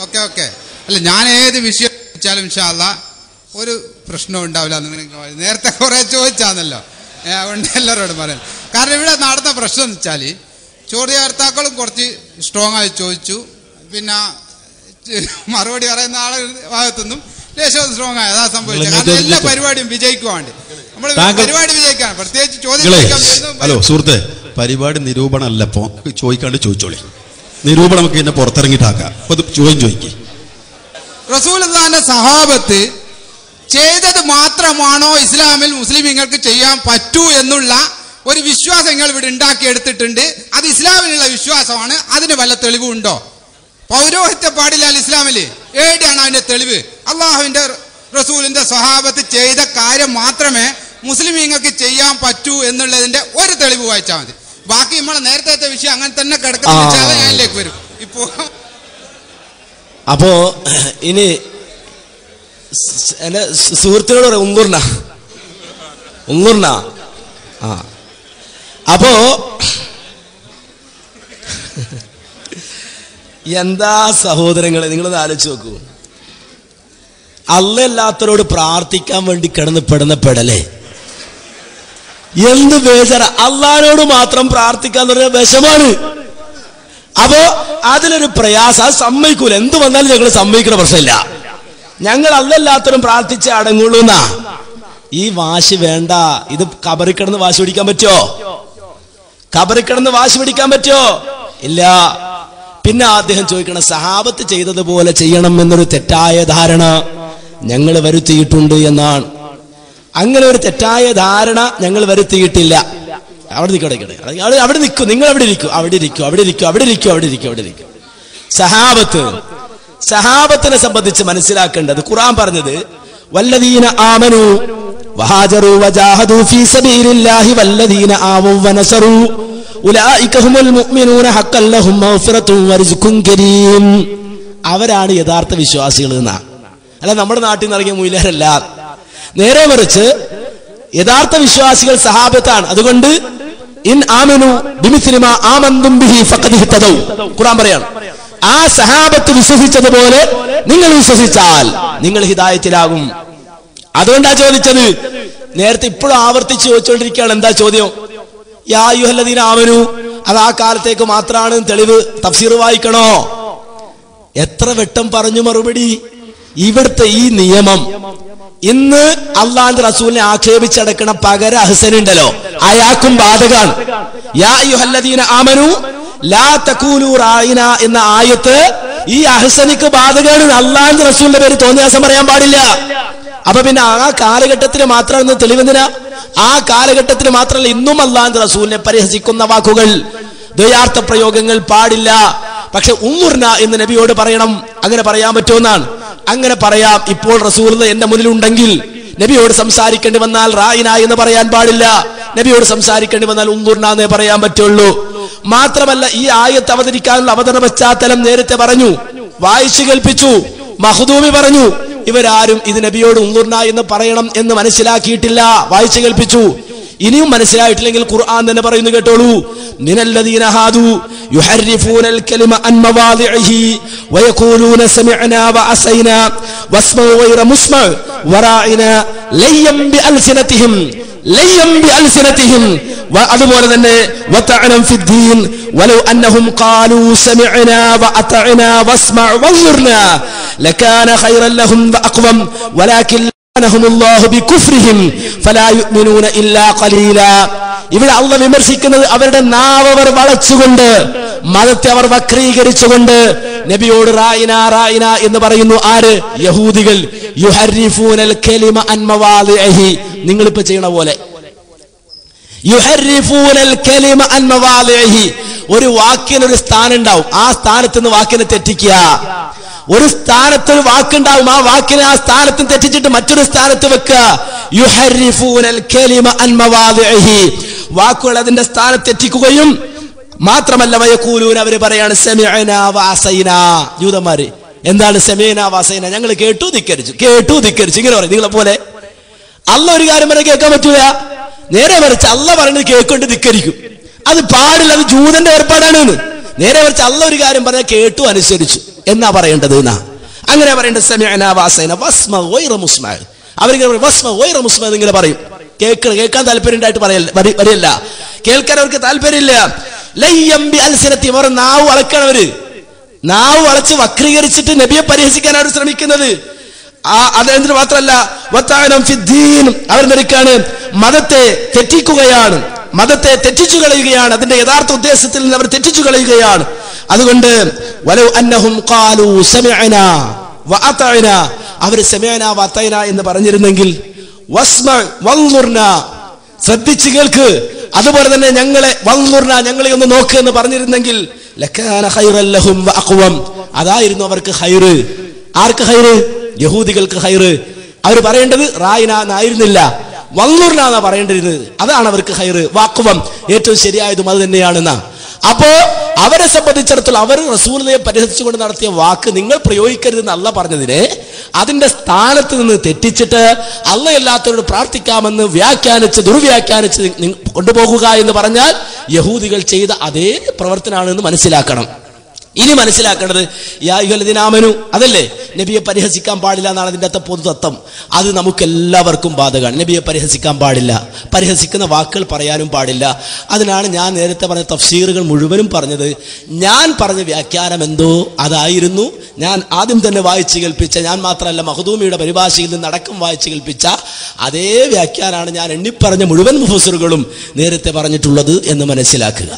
Okay okay. അല്ല, ഞാൻ ഏത് വിഷയം ചോദിച്ചാലും ഇൻഷാ അല്ലാ ഒരു പ്രശ്നവും ഉണ്ടാവില്ല എന്ന് നേരത്തെ കുറെ ചോദിച്ചാന്നല്ലോ, അതുകൊണ്ട് എല്ലാവരോടും പറയാം. കാരണം ഇവിടെ നടന്ന പ്രശ്നം എന്ന് വെച്ചാൽ ചോദ്യകർത്താക്കളും കുറച്ച് സ്ട്രോങ് ആയി ചോദിച്ചു, പിന്നെ മറുപടി പറയുന്ന ആളെ ഭാഗത്തുനിന്നും ലേശം സ്ട്രോങ് ആയി. അതാ സംഭവിച്ചത്. കാരണം എല്ലാ പരിപാടിയും വിജയിക്കുവാണ്ട്, നമ്മൾ പരിപാടി വിജയിക്കാൻ പ്രത്യേകിച്ച് ചോദ്യം. ഹലോ സുഹൃത്തെ, പരിപാടി നിരൂപണം അല്ല, ഇപ്പോ ചോദിക്കാണ്ട് ചോദിച്ചോളി. നിരൂപണം നമുക്ക് എന്നെ പുറത്തിറങ്ങിയിട്ടാക്കാം. ചോദ്യം ചോദിക്കും. റസൂലുള്ളാഹിന്റെ സഹാബത്ത് ചെയ്തത് മാത്രമാണോ ഇസ്ലാമിൽ മുസ്ലിമീങ്ങൾക്ക് ചെയ്യാൻ പറ്റൂ എന്നുള്ള ഒരു വിശ്വാസം നിങ്ങൾ ഇവിടെ ഉണ്ടാക്കിയെടുത്തിട്ടുണ്ട്. അത് ഇസ്ലാമിലുള്ള വിശ്വാസമാണ്. അതിന് വല്ല തെളിവുണ്ടോ? പൗരോഹിത്യ പാടില്ല ഇസ്ലാമില്. എവിടെയാണ് അതിന്റെ തെളിവ്? അള്ളാഹുവിന്റെ റസൂലിന്റെ സ്വഹാബത്ത് ചെയ്ത കാര്യം മാത്രമേ മുസ്ലിമീങ്ങൾക്ക് ചെയ്യാൻ പറ്റൂ എന്നുള്ളതിന്റെ ഒരു തെളിവ് വായിച്ചാൽ മതി. ബാക്കി നമ്മളെ നേരത്തെ വിഷയം അങ്ങനെ തന്നെ കിടക്കുന്ന ഞാനിലേക്ക് വരും. ഇപ്പോ അപ്പോ ഇനി എന്റെ സുഹൃത്തിനോട് പറയാം, ഉങ്ങൂർണ. അപ്പോ എന്താ സഹോദരങ്ങളെ, നിങ്ങളൊന്ന് ആലോചിച്ച് നോക്കൂ. അല്ലാത്തവരോട് പ്രാർത്ഥിക്കാൻ വേണ്ടി കിടന്ന് പെടുന്ന പെടലേ, എന്ത് ബേജാറ. അള്ളാഹിനോട് മാത്രം പ്രാർത്ഥിക്കാന്ന് പറഞ്ഞ വിഷമാണ്. അപ്പോ അതിലൊരു പ്രയാസം, അത് സമ്മതിക്കൂല. എന്ത് വന്നാലും ഞങ്ങൾ സമ്മതിക്കുന്ന പ്രശ്നമില്ല. ഞങ്ങൾ അല്ലാത്തവരും പ്രാർത്ഥിച്ച് അടങ്ങുള്ളൂ എന്നാ. ഈ വാശി വേണ്ട. ഇത് കബറി കിടന്ന് വാശി പിടിക്കാൻ പറ്റുമോ? കബറി കിടന്ന് വാശി പിടിക്കാൻ പറ്റുമോ? ഇല്ല. പിന്നെ അദ്ദേഹം ചോദിക്കണം, സഹാബത്ത് ചെയ്തതുപോലെ ചെയ്യണം എന്നൊരു തെറ്റായ ധാരണ ഞങ്ങൾ വരുത്തിയിട്ടുണ്ട് എന്നാണ്. അങ്ങനെ ഒരു തെറ്റായ ധാരണ ഞങ്ങൾ വരുത്തിയിട്ടില്ല. അവിടെ നിൽക്കും, നിങ്ങൾ അവിടെ ഇരിക്കും. സഹാബത്തിനെ സംബന്ധിച്ച് മനസ്സിലാക്കേണ്ടത്, ഖുർആൻ പറഞ്ഞത് വല്ലദീന ആമനു വഹാജറു വജാഹദു ഫീ സബീലില്ലാഹി വല്ലദീന ആവൂ വനസറു ഉലൈക ഹുമുൽ മുഅ്മിനൂന ഹഖ്ഖൻ ലഹും മഗ്ഫിറത്തുൻ വറിസ്ഖുൻ കരീം. അവരാണ് യഥാർത്ഥ വിശ്വാസികൾ എന്നാ. അല്ല നമ്മുടെ നാട്ടിൽ നിന്ന് ഇറങ്ങിയ മുയിലരല്ല. നേരെ മറിച്ച് യഥാർത്ഥ വിശ്വാസികൾ സഹാബത്താണ്. അതുകൊണ്ട് ഇൻ ആമനു ബിമിസ്ലി മാ ആമന്തും ബിഹി ഫഖദ് ഇഹ്തദൗ. ഖുർആൻ പറയാണ്, ആ സഹാബത്ത് വിശ്വസിച്ചതുപോലെ നിങ്ങൾ വിശ്വസിച്ചാൽ നിങ്ങൾ ഹിദായത്തിലാകും. അതുകൊണ്ടാ ചോദിച്ചത്. നേരത്തെ ഇപ്പോഴും ആവർത്തിച്ച് ചോദിച്ചുകൊണ്ടിരിക്കുകയാണ്. എന്താ ചോദ്യം? യാ അയ്യുഹല്ലദീന ആമനു, അത് ആ കാലത്തേക്ക് മാത്രമാണ് തെളിവ്. തഫ്സീർ വായിക്കണോ? എത്ര വട്ടം പറഞ്ഞു മറുപടി. ഇവിടുത്തെ ഈ നിയമം ഇന്ന് അള്ളാഹുവിന്റെ റസൂലിനെ ആക്ഷേപിച്ചടക്കണ പകര അഹ്സനുണ്ടല്ലോ, അയാൾക്കും ബാധകാണ്. യാ അയ്യുഹല്ലദീന ആമനു ലാ തഖൂലു റായിന എന്ന ആയത്ത് ഈ അഹ്സനിക്ക് ബാധകാണ്. അള്ളാഹുവിന്റെ റസൂലിന്റെ പേര് തോന്നിയാസം പറയാൻ പാടില്ല. അപ്പൊ പിന്നെ ആ കാലഘട്ടത്തിൽ മാത്രമാണ് തെളിവെന്തിനാ? ആ കാലഘട്ടത്തിൽ മാത്രമല്ല, ഇന്നും അള്ളാഹുവിന്റെ റസൂലിനെ പരിഹസിക്കുന്ന വാക്കുകൾ, ദ്വയാർത്ഥ പ്രയോഗങ്ങൾ പാടില്ല. പക്ഷെ ഉമ്മുർന എന്ന് നബിയോട് പറയണം. അങ്ങനെ പറയാൻ പറ്റുമെന്നാണ്. അങ്ങനെ പറയാം. ഇപ്പോൾ റസൂൽ എന്റെ മുന്നിലുണ്ടെങ്കിൽ നബിയോട് സംസാരിക്കേണ്ടി വന്നാൽ റായിന എന്ന് പറയാൻ പാടില്ല. നബിയോട് സംസാരിക്കേണ്ടി വന്നാൽ ഉമ്മുർന എന്നേ പറയാൻ പറ്റുള്ളൂ. മാത്രമല്ല, ഈ ആയത്ത് അവതരിക്കാനുള്ള അവതരണ പശ്ചാത്തലം നേരത്തെ പറഞ്ഞു, വായിച്ചു കേൾപ്പിച്ചു. മഖ്ദൂമി പറഞ്ഞു, ഇവരാരും ഇത് നബിയോട് ഉമ്മുർന എന്ന് പറയണം എന്ന് മനസ്സിലാക്കിയിട്ടില്ല. വായിച്ചു കേൾപ്പിച്ചു. ഇനിയും മനസ്സിലായിട്ടില്ലെങ്കിൽ ഖുർആൻ തന്നെ പറയുന്നു, കേട്ടോളൂ. മിനല്ലദീന ഹാദു യുഹർരിഫൂനൽ കലിമ അൻ മവാദിഇഹി വയഖൂലൂന സമിഅനാ വഅസൈനാ വസ്മഉ ഗൈറ മുസ്മഅ വറാഇന ലയ്യം ബിഅൽസിനതിഹിം അതുപോലെ തന്നെ വതഅനം ഫിദ്ദീൻ വലൗ അന്നഹും ഖാലൂ സമിഅനാ വഅതഅനാ വസ്മഅ വൻസുർനാ ലകാന ഖൈറൻ ലഹും വഅഖവം വലാകിൻ ഇവിടെ അള്ളാഹ് വിമർശിക്കുന്നത് അവരുടെ നാവ് അവർ വളച്ചുകൊണ്ട്, മതത്തെ അവർ വക്രീകരിച്ചുകൊണ്ട് നബിയോട് റായിന റായിന എന്ന് പറയുന്നു. ആര്? യഹൂദികൾ. യുഹർരിഫൂനൽ കലിമ അൻ മവാദിഇഹി, നിങ്ങളിപ്പോ ചെയ്യണ പോലെ. യുഹർരിഫൂനൽ കലിമ അൻ മവാദിഇഹി, ഒരു വാക്കിനൊരു സ്ഥാനം ഉണ്ടാവും, ആ സ്ഥാനത്ത് നിന്ന് വാക്കിനെ തെറ്റിക്കുക. ഒരു സ്ഥാനത്ത് ഒരു വാക്കുണ്ടാവും, ആ വാക്കിനെ ആ സ്ഥാനത്ത് തെറ്റിച്ചിട്ട് മറ്റൊരു സ്ഥാനത്ത് വെക്കുക. യുഹർരിഫൂനൽ കലിമ അൻ മവാദിഇഹി, വാക്കുകൾ അതിന്റെ സ്ഥാനത്ത് തെറ്റിക്കുകയും മാത്രമല്ല വയഖൂലൂന, അവര് പറയാണ് സമിഅനാ വഅസൈനാ. ജൂതന്മാര് എന്താണ് സമിഅനാ വഅസൈനാ? ഞങ്ങൾ കേട്ടു ധിക്കരിച്ചു ഇങ്ങനെ പറയും. നിങ്ങളെ പോലെ അള്ളാഹ് ഒരു കാര്യം പറഞ്ഞാൽ കേൾക്കാൻ പറ്റൂല. നേരെ മറിച്ച് അള്ളാഹ് പറയുന്നത് കേൾക്കൊണ്ട് ധിക്കരിക്കും. അത് പാടില്ല, അത് ജൂതന്റെ ഏർപ്പാടാണ്. നേരെ മറിച്ച് അള്ളാഹ് ഒരു കാര്യം പറഞ്ഞാൽ കേട്ടു അനുസരിച്ചു. എന്നാ പറയേണ്ടത് എന്നാ അങ്ങനെ പറയേണ്ടത്. സമിഅനാ വഅസൈനാ വസ്മ ഗൈറ മുസ്മഅ. അവരിങ്ങനെ വസ്മ ഗൈറ മുസ്മഅ എന്നിങ്ങനെ പറയും. കേൾക്കാൻ താല്പര്യം ഉണ്ടായിട്ട് വരില്ല, കേൾക്കാൻ അവർക്ക് താല്പര്യമില്ല. ലയ്യം ബി അൽസിനത്തി, അവർ നാവ് വളക്കണവര്, നാവ് വളച്ച് വക്രീകരിച്ചിട്ട് നബിയെ പരിഹസിക്കാനാണ് ശ്രമിക്കുന്നത്. അതെന്തിനു മാത്രമല്ല വതഅനം ഫിദ്ദീൻ, അവർ നിരക്കാണ് മതത്തെ തെറ്റിക്കുകയാണ്, മതത്തെ തെറ്റിച്ചു കളയുകയാണ്, അതിന്റെ യഥാർത്ഥ ഉദ്ദേശത്തിൽ നിന്ന് അവർ തെറ്റിച്ചു കളയുകയാണ്. അതുകൊണ്ട് വലൗ അന്നഹും ഖാലൂ സമിഅനാ വഅതഅനാ, അവർ സമിഅനാ വഅതഅനാ എന്ന് പറഞ്ഞിരുന്നെങ്കിൽ, വസ്മ വൻളുർന, ശ്രദ്ധിച്ചു കേൾക്ക്, അതുപോലെ തന്നെ ഞങ്ങളെ വൻളുർന, ഞങ്ങളെ ഒന്ന് നോക്ക് എന്ന് പറഞ്ഞിരുന്നെങ്കിൽ, ലകാന ഖൈറൻ ലഹും വഅഖ്വം, അതായിരുന്നു അവർക്ക് ഖൈറ്. ആർക്ക് ഖൈറ്? യഹൂദികൾക്ക് ഖൈറ്. അവർ പറയേണ്ടത് റായിന എന്നായിരുന്നില്ല, വൻളുർന എന്നാ പറയേണ്ടിരുന്നത്. അതാണ് അവർക്ക് ഖൈറ്. വഅഖ്വം, ഏറ്റവും ശരിയായതും അത് തന്നെയാണെന്നാ. അപ്പോ അവരെ സംബന്ധിച്ചിടത്തോളം അവർ റസൂലിനെ പരിഹസിച്ചുകൊണ്ട് നടത്തിയ വാക്ക് നിങ്ങൾ പ്രയോഗിക്കരുതെന്ന് അള്ളാഹ് പറഞ്ഞതിനെ അതിന്റെ സ്ഥാനത്ത് നിന്ന് തെറ്റിച്ചിട്ട് അള്ളാഹല്ലാത്തവരോട് പ്രാർത്ഥിക്കാമെന്ന് വ്യാഖ്യാനിച്ച് ദുർവ്യാഖ്യാനിച്ച് കൊണ്ടുപോകുക എന്ന് പറഞ്ഞാൽ യഹൂദികൾ ചെയ്ത അതേ പ്രവർത്തനമാണെന്ന് മനസ്സിലാക്കണം. ഇനി മനസ്സിലാക്കേണ്ടത് യാ അയ്യുഹല്ലദീന ആമനു, അതല്ലേ നബിയെ പരിഹസിക്കാൻ പാടില്ല എന്നാണ് അതിൻ്റെ അകത്തെ പൊതുതത്വം. അത് നമുക്ക് എല്ലാവർക്കും ബാധകമാണ്. നബിയെ പരിഹസിക്കാൻ പാടില്ല, പരിഹസിക്കുന്ന വാക്കുകൾ പറയാനും പാടില്ല. അതിനാണ് ഞാൻ നേരത്തെ പറഞ്ഞ തഫ്സീറുകൾ മുഴുവനും പറഞ്ഞത്. ഞാൻ പറഞ്ഞ വ്യാഖ്യാനം എന്തോ അതായിരുന്നു. ഞാൻ ആദ്യം തന്നെ വായിച്ചു കേൾപ്പിച്ച, ഞാൻ മാത്രമല്ല മഖ്ദൂമിയുടെ പരിഭാഷയിൽ നിന്ന് അടക്കം വായിച്ചു കേൾപ്പിച്ച അതേ വ്യാഖ്യാനാണ് ഞാൻ എണ്ണിപ്പറഞ്ഞ മുഴുവൻ മുഫസ്സിറുകളും നേരത്തെ പറഞ്ഞിട്ടുള്ളത് എന്ന് മനസ്സിലാക്കുക.